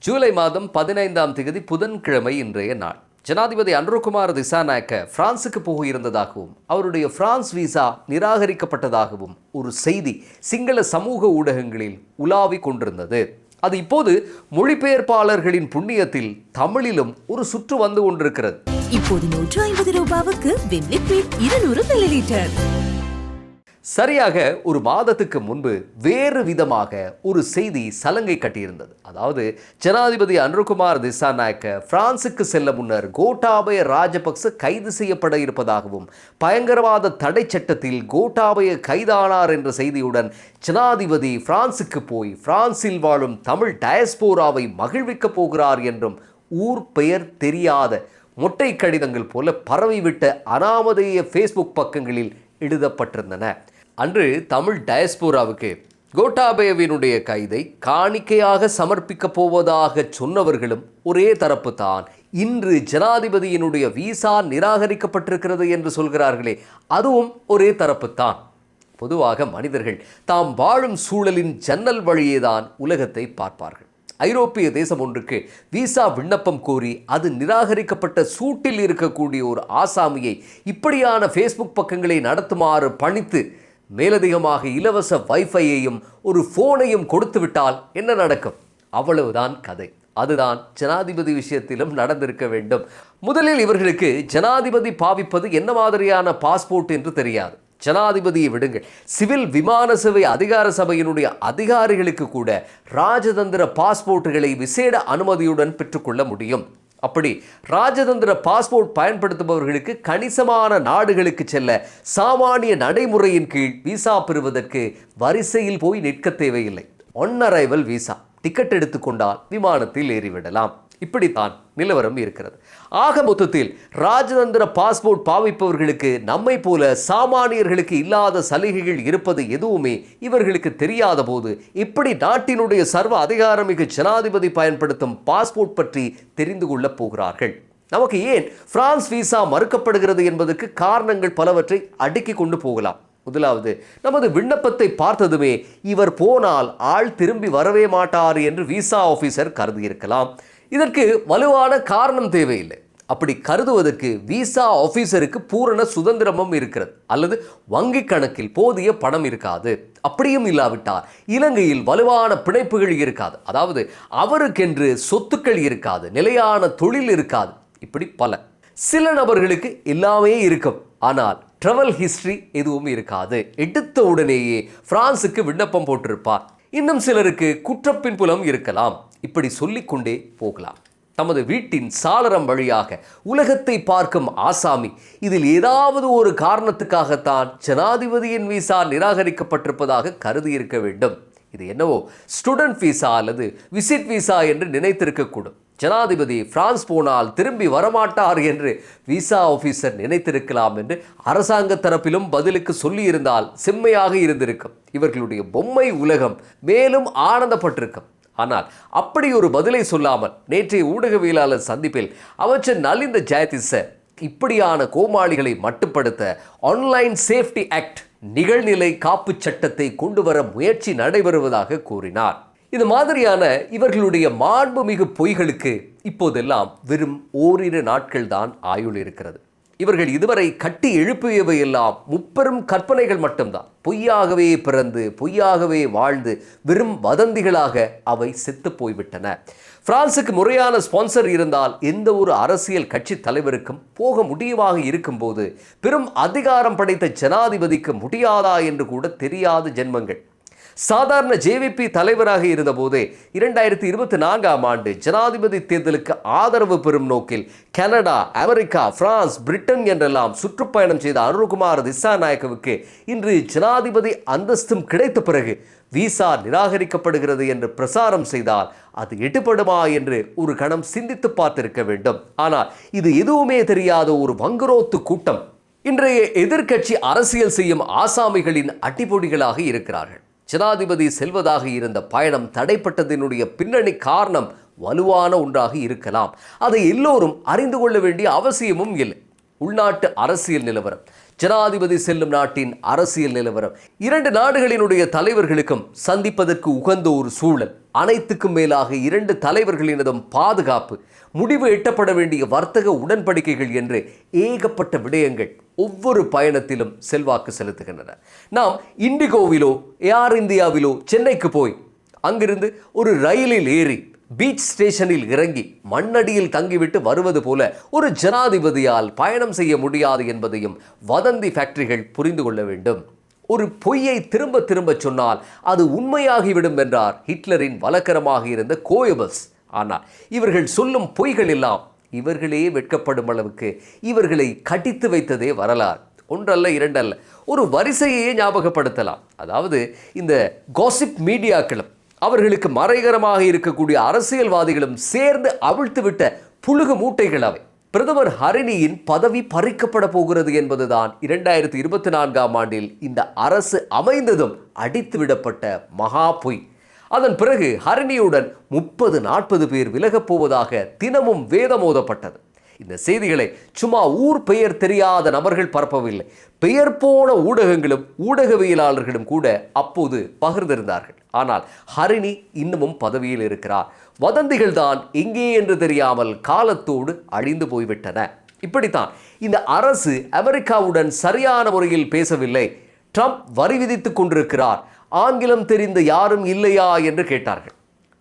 ஜூலை மாதம் 15ஆம் தேதி புதன்கிழமை இன்றைய நாள். ஜனாதிபதி அனுரகுமார திசாநாயக்க பிரான்சுக்கு போக இருந்ததாகவும் அவருடைய பிரான்ஸ் விசா நிராகரிக்கப்பட்டதாகவும் ஒரு செய்தி சிங்கள சமூக ஊடகங்களில் உலாவிக் கொண்டிருந்தது. அது இப்போது மொழிபெயர்ப்பாளர்களின் புண்ணியத்தில் தமிழிலும் ஒரு சுற்று வந்து கொண்டிருக்கிறது. இப்போது 150 ரூபாவுக்கு விம் லிக்விட் 200 மில்லிலிட்டர். சரியாக ஒரு மாதத்துக்கு முன்பு வேறு விதமாக ஒரு செய்தி சலங்கை கட்டியிருந்தது. அதாவது ஜனாதிபதி அனுரகுமார் திசாநாயக்க பிரான்சுக்கு செல்ல முன்னர் கோட்டாபய ராஜபக்ச கைது செய்யப்பட இருப்பதாகவும் பயங்கரவாத தடை சட்டத்தில் கோட்டாபய கைதானார் என்ற செய்தியுடன் ஜனாதிபதி பிரான்சுக்கு போய் பிரான்சில் வாழும் தமிழ் டயஸ்போராவை மகிழ்விக்கப் போகிறார் என்றும் ஊர் பெயர் தெரியாத மொட்டை கடிதங்கள் போல பரவிவிட்ட அனாமதேய ஃபேஸ்புக் பக்கங்களில் எழுதப்பட்டிருந்தன. அன்று தமிழ் டயஸ்போராவுக்கு கோட்டாபயவினுடைய கைதை காணிக்கையாக சமர்ப்பிக்கப் போவதாக சொன்னவர்களும் ஒரே தரப்பு தான். இன்று ஜனாதிபதியினுடைய விசா நிராகரிக்கப்பட்டிருக்கிறது என்று சொல்கிறார்களே, அதுவும் ஒரே தரப்பு தான். பொதுவாக மனிதர்கள் தாம் வாழும் சூழலின் ஜன்னல் வழியேதான் உலகத்தை பார்ப்பார்கள். ஐரோப்பிய தேசம் ஒன்றுக்கு விசா விண்ணப்பம் கோரி அது நிராகரிக்கப்பட்ட சூட்டில் இருக்கக்கூடிய ஒரு ஆசாமியை இப்படியான ஃபேஸ்புக் பக்கங்களை நடத்துமாறு பணித்து மேலதிகமாக இலவச வைஃபையையும் ஒரு ஃபோனையும் கொடுத்து விட்டால் என்ன நடக்கும்? அவ்வளவுதான் கதை. அதுதான் ஜனாதிபதி விஷயத்திலும் நடந்திருக்க வேண்டும். முதலில் இவர்களுக்கு ஜனாதிபதி பாவிப்பது என்ன மாதிரியான பாஸ்போர்ட் என்று தெரியாது. ஜனாதிபதியை விடுங்கள், சிவில் விமான சேவை அதிகார சபையினுடைய அதிகாரிகளுக்கு கூட ராஜதந்திர பாஸ்போர்ட்டுகளை விசேட அனுமதியுடன் பெற்றுக்கொள்ள முடியும். அப்படி ராஜதந்திர பாஸ்போர்ட் பயன்படுத்துபவர்களுக்கு கணிசமான நாடுகளுக்கு செல்ல சாமானிய நடைமுறையின் கீழ் விசா பெறுவதற்கு வரிசையில் போய் நிற்க தேவையில்லை. ஒன் அரைவல் விசா டிக்கெட் எடுத்துக்கொண்டால் விமானத்தில் ஏறிவிடலாம். இப்படித்தான் நிலவரம் இருக்கிறது. ஆக மொத்தத்தில் ராஜதந்திர பாஸ்போர்ட் பாவிப்பவர்களுக்கு நம்மை போல சாமானியர்களுக்கு இல்லாத சலுகைகள் இருப்பது எதுவுமே இவர்களுக்கு தெரியாத போது இப்படி நாட்டினுடைய சர்வ அதிகாரமிகு ஜனாதிபதி பயன்படுத்தும் பாஸ்போர்ட் பற்றி தெரிந்து கொள்ளப் போகிறார்கள். நமக்கு ஏன் பிரான்ஸ் விசா மறுக்கப்படுகிறது என்பதற்கு காரணங்கள் பலவற்றை அடுக்கி கொண்டு போகலாம். முதலாவது, நமது விண்ணப்பத்தை பார்த்ததுமே இவர் போனால் ஆள் திரும்பி வரவே மாட்டார் என்று விசா ஆஃபீஸர் கருதியிருக்கலாம். இதற்கு வலுவான காரணம் தேவையில்லை. அப்படி கருதுவதற்கு விசா ஆஃபீஸருக்கு பூரண சுதந்திரமும் இருக்கிறது. அல்லது வங்கி கணக்கில் போதிய பணம் இருக்காது. அப்படியும் இல்லாவிட்டால் இலங்கையில் வலுவான பிணைப்புகள் இருக்காது. அதாவது அவருக்கென்று சொத்துக்கள் இருக்காது, நிலையான தொழில் இருக்காது. இப்படி பல. சில நபர்களுக்கு எல்லாமே இருக்கும், ஆனால் ட்ராவல் ஹிஸ்டரி எதுவும் இருக்காது. எடுத்த உடனேயே பிரான்சுக்கு விண்ணப்பம் போட்டிருப்பார். இன்னும் சிலருக்கு குற்றப்பின்புலம் இருக்கலாம். இப்படி சொல்லிக்கொண்டே போகலாம். தமது வீட்டின் சாளரம் வழியாக உலகத்தை பார்க்கும் ஆசாமி இதில் ஏதாவது ஒரு காரணத்துக்காகத்தான் ஜனாதிபதியின் விசா நிராகரிக்கப்பட்டிருப்பதாக கருதியிருக்க வேண்டும். இது என்னவோ ஸ்டூடெண்ட் விசா அல்லது விசிட் விசா என்று நினைத்திருக்கக்கூடும். ஜனாதிபதி பிரான்ஸ் போனால் திரும்பி வரமாட்டார் என்று விசா ஆஃபீஸர் நினைத்திருக்கலாம் என்று அரசாங்க தரப்பிலும் பதிலுக்கு சொல்லியிருந்தால் செம்மையாக இருந்திருக்கும். இவர்களுடைய பொம்மை உலகம் மேலும் ஆனந்தப்பட்டிருக்கும். ஆனால் அப்படி ஒரு பதிலை சொல்லாமல் நேற்றைய ஊடகவியலாளர் சந்திப்பில் அமைச்சர் நலிந்த ஜெயதிச இப்படியான கோமாளிகளை மட்டுப்படுத்த ஆன்லைன் சேஃப்டி ஆக்ட் நிகழ்நிலை காப்பு சட்டத்தை கொண்டு வர முயற்சி நடைபெறுவதாக கூறினார். இது மாதிரியான இவர்களுடைய மாண்புமிகு பொய்களுக்கு இப்போதெல்லாம் வெறும் ஓரிரு நாட்கள் தான் ஆயுள் இருக்கிறது. இவர்கள் இதுவரை கட்டி எழுப்பியவையெல்லாம் முப்பெரும் கற்பனைகள் மட்டும்தான். பொய்யாகவே பிறந்து பொய்யாகவே வாழ்ந்து வெறும் வதந்திகளாக அவை செத்து போய்விட்டன. பிரான்சுக்கு முறையான ஸ்பான்சர் இருந்தால் எந்த ஒரு அரசியல் கட்சி தலைவருக்கும் போக முடியமாக இருக்கும்போது பெரும் அதிகாரம் படைத்த ஜனாதிபதிக்கு முடியாதா என்று கூட தெரியாத ஜென்மங்கள். சாதாரண ஜேவிபி தலைவராக இருந்தபோதே 2024ஆம் ஆண்டு ஜனாதிபதி தேர்தலுக்கு ஆதரவு பெறும் நோக்கில் கனடா, அமெரிக்கா, பிரான்ஸ், பிரிட்டன் என்றெல்லாம் சுற்றுப்பயணம் செய்த அனுரகுமார திசாநாயக்கவுக்கு இன்று ஜனாதிபதி அந்தஸ்தும் கிடைத்த பிறகு விசா நிராகரிக்கப்படுகிறது என்று பிரசாரம் செய்தால் அது எடுபடுமா என்று ஒரு கணம் சிந்தித்து பார்த்திருக்க வேண்டும். ஆனால் இது எதுவுமே தெரியாத ஒரு வங்குரோத்து கூட்டம் இன்றைய எதிர்க்கட்சி அரசியல் செய்யும் ஆசாமிகளின் அடிப்பொடிகளாக இருக்கிறார்கள். ஜனாதிபதி செல்வதாக இருந்த பயணம் தடைப்பட்டதனுடைய பின்னணி காரணம் வலுவான ஒன்றாக இருக்கலாம். அதை எல்லோரும் அறிந்து கொள்ள வேண்டிய அவசியமும் இல்லை. உள்நாட்டு அரசியல் நிலவரம், ஜனாதிபதி செல்லும் நாட்டின் அரசியல் நிலவரம், இரண்டு நாடுகளினுடைய தலைவர்களுக்கும் சந்திப்பதற்கு உகந்த ஒரு சூழல், அனைத்துக்கும் மேலாக இரண்டு தலைவர்களினதும் பாதுகாப்பு, முடிவு எட்டப்பட வேண்டிய வர்த்தக உடன்படிக்கைகள் என்று ஏகப்பட்ட விடயங்கள் ஒவ்வொரு பயணத்திலும் செல்வாக்கு செலுத்துகின்றன. நாம் இண்டிகோவிலோ ஏர் இந்தியாவிலோ சென்னைக்கு போய் அங்கிருந்து ஒரு ரயிலில் ஏறி பீச் ஸ்டேஷனில் இறங்கி மண்ணடியில் தங்கிவிட்டு வருவது போல ஒரு ஜனாதிபதியால் பயணம் செய்ய முடியாது என்பதையும் வதந்தி ஃபேக்டரிகள் புரிந்து கொள்ள வேண்டும். ஒரு பொய்யை திரும்ப திரும்ப சொன்னால் அது உண்மையாகிவிடும் என்றார் ஹிட்லரின் வழக்கரமாக இருந்த கோயபல்ஸ். ஆனால் இவர்கள் சொல்லும் பொய்கள் எல்லாம் இவர்களே வெட்கப்படும் அளவுக்கு இவர்களை கடித்து வைத்ததே வரலாறு. ஒன்றல்ல இரண்டல்ல, ஒரு வரிசையே ஞாபகப்படுத்தலாம். அதாவது இந்த காசிப் மீடியாக்களும் அவர்களுக்கு மறைகரமாக இருக்கக்கூடிய அரசியல்வாதிகளும் சேர்ந்து அவிழ்த்துவிட்ட புழுகு மூட்டைகள் அவை. பிரதமர் ஹரிணியின் பதவி பறிக்கப்பட போகிறது என்பதுதான் 2024ஆம் ஆண்டில் இந்த அரசு அமைந்ததும் அடித்துவிடப்பட்ட மகா பொய். அதன் பிறகு ஹரிணியுடன் 30-40 பேர் விலகப் போவதாக தினமும் வேதம் ஓதப்பட்டது. இந்த செய்திகளை சும்மா ஊர் பெயர் தெரியாத நபர்கள் பரப்பவில்லை. பெயர் போன ஊடகங்களும் ஊடகவியலாளர்களும் கூட அப்போது பகிர்ந்திருந்தார்கள். ஆனால் ஹரிணி இன்னமும் பதவியில் இருக்கிறார். வதந்திகள் தான் எங்கே என்று தெரியாமல் காலத்தோடு அழிந்து போய்விட்டன. இப்படித்தான் இந்த அரசு அமெரிக்காவுடன் சரியான முறையில் பேசவில்லை. ட்ரம்ப் வரி விதித்துக் கொண்டிருக்கிறார், ஆங்கிலம் தெரிந்த யாரும் இல்லையா என்று கேட்டார்கள்.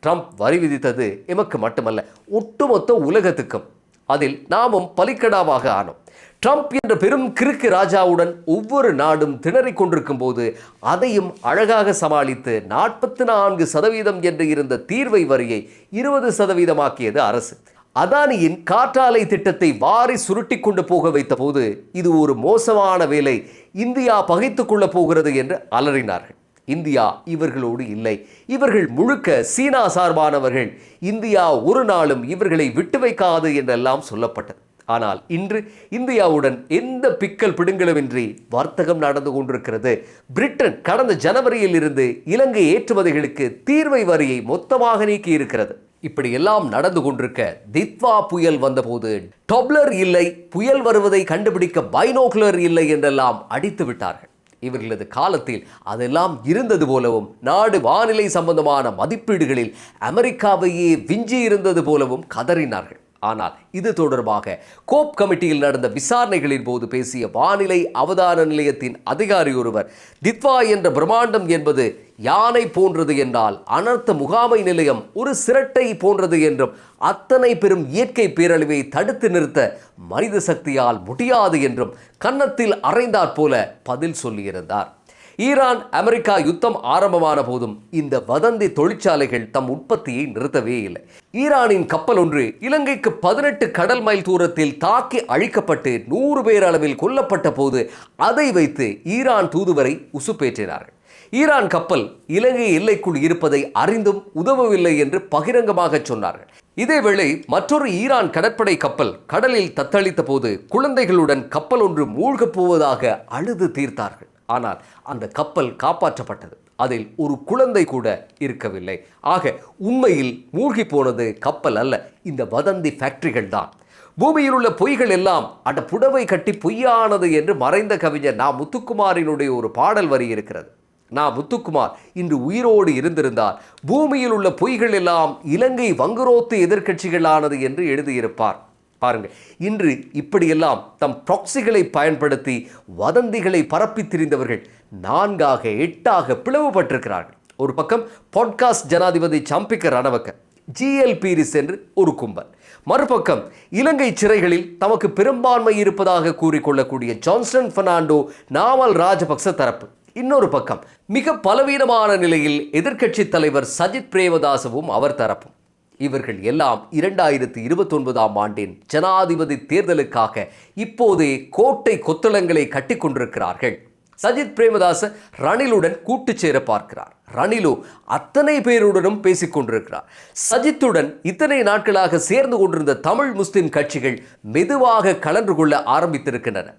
ட்ரம்ப் வரி விதித்தது எமக்கு மட்டுமல்ல, ஒட்டுமொத்த உலகத்துக்கும். அதில் நாமும் பலிக்கடாவாக ஆனோம். ட்ரம்ப் என்ற பெரும் கிறுக்கு ராஜாவுடன் ஒவ்வொரு நாடும் திணறிக் கொண்டிருக்கும் போது அதையும் அழகாக சமாளித்து 44% என்று இருந்த தீர்வை வரியை 20% அரசு. அதானியின் காற்றாலை திட்டத்தை வாரி சுருட்டி கொண்டு போக வைத்த போது இது ஒரு மோசமான வேலை, இந்தியா பகைத்துக் கொள்ளப் போகிறது என்று அலறினார்கள். இந்தியா இவர்களோடு இல்லை, இவர்கள் முழுக்க சீனா சார்பானவர்கள், இந்தியா ஒரு நாளும் இவர்களை விட்டு வைக்காது என்றெல்லாம் சொல்லப்பட்டது. ஆனால் இன்று இந்தியாவுடன் எந்த பிக்கல் பிடுங்கலுமின்றி வர்த்தகம் நடந்து கொண்டிருக்கிறது. பிரிட்டன் கடந்த ஜனவரியில் இருந்து இலங்கை ஏற்றுமதிகளுக்கு தீர்வை வரியை மொத்தமாக நீக்கி இருக்கிறது. இப்படி எல்லாம் நடந்து கொண்டிருக்க தித்வா புயல் வந்தபோது டொப்ளர் இல்லை, புயல் வருவதை கண்டுபிடிக்க பைனோகுலர் இல்லை என்றெல்லாம் அடித்து விட்டார்கள். இவர்களது காலத்தில் அதெல்லாம் இருந்தது போலவும் நாடு வானிலை சம்பந்தமான மதிப்பீடுகளில் அமெரிக்காவையே விஞ்சி இருந்தது போலவும் கதறினார்கள். ஆனால் இது தொடர்பாக கோப் கமிட்டியில் நடந்த விசாரணைகளின் போது பேசிய வானிலை அவதார நிலையத்தின் அதிகாரி ஒருவர், தித்வா என்ற பிரம்மாண்டம் என்பது யானை போன்றது என்றால் அனர்த்த முகாமை நிலையம் ஒரு சிரட்டை போன்றது என்றும் அத்தனை பெரும் இயற்கை பேரழிவை தடுத்து நிறுத்த மனித சக்தியால் முடியாது என்றும் கன்னத்தில் அறைந்தாற் போல பதில் சொல்லியிருந்தார். ஈரான் அமெரிக்கா யுத்தம் ஆரம்பமான போதும் இந்த வதந்தி தொழிற்சாலைகள் தம் உற்பத்தியை நிறுத்தவே இல்லை. ஈரானின் கப்பல் ஒன்று இலங்கைக்கு 18 கடல் மைல் தூரத்தில் தாக்கி அழிக்கப்பட்டு 100 பேர் அளவில் கொல்லப்பட்ட போது அதை வைத்து ஈரான் தூதுவரை உசுப்பேற்றினார்கள். ஈரான் கப்பல் இலங்கை எல்லைக்குள் இருப்பதை அறிந்தும் உதவவில்லை என்று பகிரங்கமாக சொன்னார்கள். இதேவேளை மற்றொரு ஈரான் கடற்படை கப்பல் கடலில் தத்தளித்த போது குழந்தைகளுடன் கப்பல் ஒன்று மூழ்கப் போவதாக அழுது தீர்த்தார்கள். ஆனால் அந்த கப்பல் காப்பாற்றப்பட்டது. அதில் ஒரு குழந்தை கூட இருக்கவில்லை. ஆக உண்மையில் மூழ்கி போனது கப்பல் அல்ல, இந்த வதந்தி ஃபேக்டரிகள் தான். பூமியில் உள்ள பொய்கள் எல்லாம் அட புடவை கட்டி பொய்யானது என்று மறைந்த கவிஞர் நா. முத்துக்குமாரினுடைய ஒரு பாடல் வரி இருக்கிறது. நா. முத்துக்குமார் இன்று உயிரோடு இருந்திருந்தால் பூமியில் உள்ள பொய்கள் எல்லாம் இலங்கை வங்குரோத்து எதிர்க்கட்சிகளானது என்று எழுதியிருப்பார். பாருங்கள், இன்று இப்படியெல்லாம் தம் ப்ராக்சிகளை பயன்படுத்தி வதந்திகளை பரப்பி திரிந்தவர்கள் 4-8 பிளவுபட்டிருக்கிறார்கள். ஒரு பக்கம் பாட்காஸ்ட் ஜனாதிபதி சம்பிக்க ரணவக்க, GL பீரிஸ் என்று ஒரு கும்பல். மறுபக்கம் இலங்கை சிறைகளில் தமக்கு பெரும்பான்மை இருப்பதாக கூறிக்கொள்ளக்கூடிய ஜான்சன் பெர்னாண்டோ நாமல் ராஜபக்ச தரப்பு. இன்னொரு பக்கம் மிக பலவீனமான நிலையில் எதிர்க்கட்சி தலைவர் சஜித் பிரேமதாசவும் அவர் தரப்பும். இவர்கள் எல்லாம் 2029ஆம் ஆண்டின் ஜனாதிபதி தேர்தலுக்காக இப்போதே கோட்டை கொத்தளங்களை கட்டி கொண்டிருக்கிறார்கள். சஜித் பிரேமதாச ரணிலுடன் கூட்டு சேர பார்க்கிறார். ரணிலு அத்தனை பேருடனும் பேசிக் கொண்டிருக்கிறார். சஜித்துடன் இத்தனை நாட்களாக சேர்ந்து கொண்டிருந்த தமிழ் முஸ்லிம் கட்சிகள் மெதுவாக கலந்து கொள்ள ஆரம்பித்திருக்கின்றன.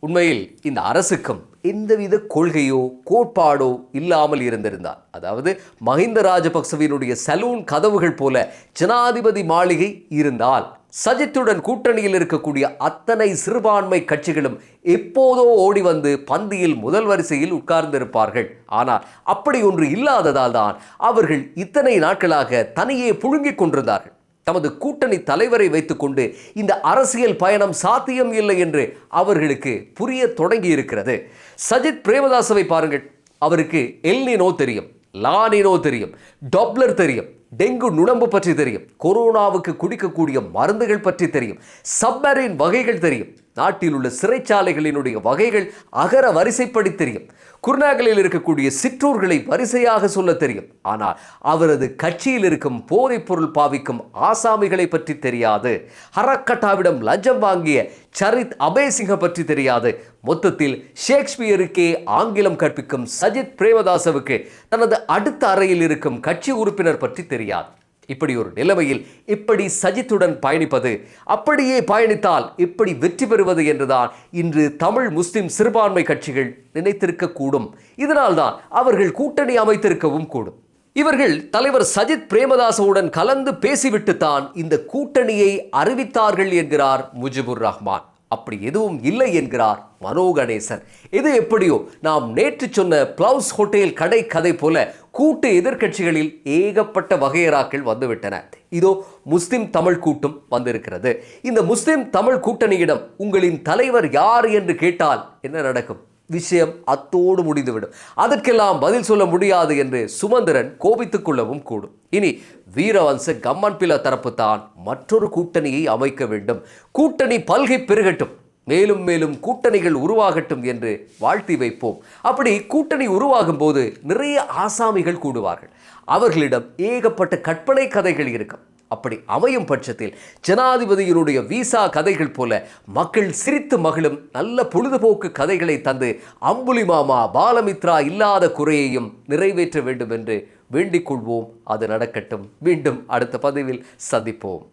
உண்மையில் இந்த அரசுக்கும் எந்தவித கொள்கையோ கோட்பாடோ இல்லாமல் இருந்திருந்தார். அதாவது மஹிந்த ராஜபக்சவினுடைய சலூன் கதவுகள் போல ஜனாதிபதி மாளிகை இருந்தால் சஜித்துடன் கூட்டணியில் இருக்கக்கூடிய அத்தனை சிறுபான்மை கட்சிகளும் எப்போதோ ஓடி வந்து பந்தியில் முதல் வரிசையில் உட்கார்ந்திருப்பார்கள். ஆனால் அப்படி ஒன்று இல்லாததால் தான் அவர்கள் இத்தனை நாட்களாக தனியே புழுங்கிக் கொண்டிருந்தார்கள். தமது கூட்டணி தலைவரை வைத்துக்கொண்டு இந்த அரசியல் பயணம் சாத்தியம் இல்லை என்று அவர்களுக்கு புரிய தொடங்கி இருக்கிறது. சஜித் பிரேமதாசவை பாருங்கள். அவருக்கு எல்னினோ தெரியும், லானினோ தெரியும், டொப்ளர் தெரியும், டெங்கு நுணம்பு பற்றி தெரியும், கொரோனாவுக்கு குடிக்கக்கூடிய மருந்துகள் பற்றி தெரியும், சப்மரீன் வகைகள் தெரியும், நாட்டில் உள்ள சிறைச்சாலைகளினுடைய வகைகள் அகர வரிசைப்படி தெரியும், குர்நாகலில் இருக்கக்கூடிய சிற்றூர்களை வரிசையாக சொல்ல தெரியும். ஆனால் அவரது கட்சியில் இருக்கும் போதைப் பொருள் பாவிக்கும் ஆசாமிகளை பற்றி தெரியாது. ஹரக்கட்டாவிடம் லஞ்சம் வாங்கிய சரித் அபேசிங்க பற்றி தெரியாது. மொத்தத்தில் ஷேக்ஸ்பியருக்கே ஆங்கிலம் கற்பிக்கும் சஜித் பிரேமதாசவுக்கு தனது அடுத்த அறையில் இருக்கும் கட்சி உறுப்பினர் பற்றி தெரியாது. இப்படி ஒரு நிலைமையில் இப்படி சஜித்துடன் பயணிப்பது, அப்படியே பயணித்தால் எப்படி வெற்றி பெறுவது என்றுதான் இன்று தமிழ் முஸ்லிம் சிறுபான்மை கட்சிகள் நினைத்திருக்க கூடும். இதனால்தான் அவர்கள் கூட்டணி அமைத்திருக்கவும் கூடும். இவர்கள் தலைவர் சஜித் பிரேமதாசவுடன் கலந்து பேசிவிட்டுத்தான் இந்த கூட்டணியை அறிவித்தார்கள் என்கிறார் முஜிபுர் ரஹ்மான். அப்படி எதுவும் இல்லை என்கிறார் மனோ கணேசன். இது எப்படியோ நாம் நேற்று சொன்ன பிளவுஸ் ஹோட்டல் கடை கதை போல கூட்டு எதிர்க்கட்சிகளில் ஏகப்பட்ட வகையறாக்கள் வந்துவிட்டன. இதோ முஸ்லிம் தமிழ் கூட்டும் வந்திருக்கிறது. இந்த முஸ்லிம் தமிழ் கூட்டணியிடம் உங்களின் தலைவர் யார் என்று கேட்டால் என்ன நடக்கும்? விஷயம் அத்தோடு முடிந்துவிடும். அதற்கெல்லாம் பதில் சொல்ல முடியாது என்று சுமந்திரன் கோபித்துக் கொள்ளவும் கூடும். இனி வீரவன்ச கம்மன்பில தரப்பு தான் மற்றொரு கூட்டணியை அமைக்க வேண்டும். கூட்டணி பல்கை பெருகட்டும், மேலும் மேலும் கூட்டணிகள் உருவாகட்டும் என்று வாழ்த்தி வைப்போம். அப்படி கூட்டணி உருவாகும் போது நிறைய ஆசாமிகள் கூடுவார்கள். அவர்களிடம் ஏகப்பட்ட கற்பனை கதைகள் இருக்கும். அப்படி அமையும் பட்சத்தில் ஜனாதிபதியினுடைய விசா கதைகள் போல மக்கள் சிரித்து மகிழும் நல்ல பொழுதுபோக்கு கதைகளை தந்து அம்புலி மாமா பாலமித்ரா இல்லாத குறையையும் நிறைவேற்ற வேண்டும் என்று வேண்டிக் கொள்வோம். அது நடக்கட்டும். மீண்டும் அடுத்த பதிவில் சந்திப்போம்.